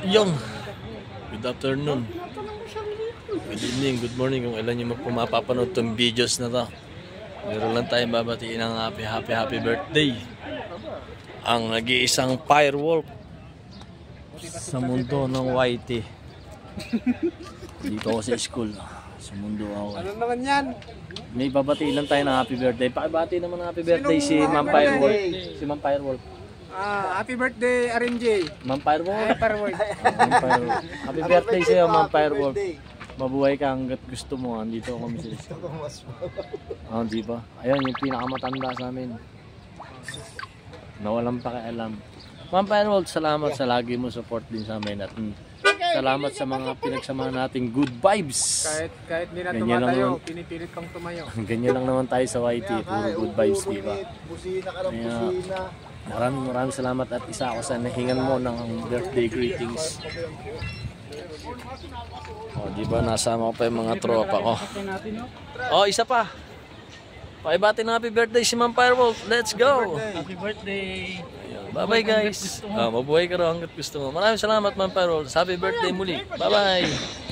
Yung, good afternoon, good evening, good morning kung ilan yung mapapanood tong videos na to. Meron lang tayong babatiin ng happy birthday. Ang nag-iisang firewolf sa mundo ng YT. Dito ako sa school. Sa mundo ako. Ano naman yan? May babatiin lang tayo ng happy birthday. Pakibati naman ng happy birthday si Ma'am Firewolf. Si Ma'am Firewolf. Happy birthday, RNJ. Ma'am Firewolf. Firewolf. Happy birthday sa iyo, Ma'am Firewolf. Mabuhay ka hanggat gusto mo. Andito ako kami sa school. Di ba? Ayun, yung pinakamatanda sa amin. Na walang pakialam. Ma'am Firewolf, salamat sa lagi mo support din sa amin. At salamat sa mga pinagsamahan nating good vibes. Kahit hindi na tumatayo, pinipilit kang tumayo. Ganyan lang naman tayo sa YT. Puro good vibes, di ba? Kaya maraming salamat at isa ako sa nahingan mo ng birthday greetings. Di ba? Nasama ko pa yung mga tropa ko. Isa pa. Pakibati na happy birthday si Ma'am Firewolf. Let's go! Happy birthday! Bye-bye guys. Mabuhay ka raw hanggat gusto mo. Maraming salamat Ma'am Firewolf. Happy birthday muli. Bye-bye.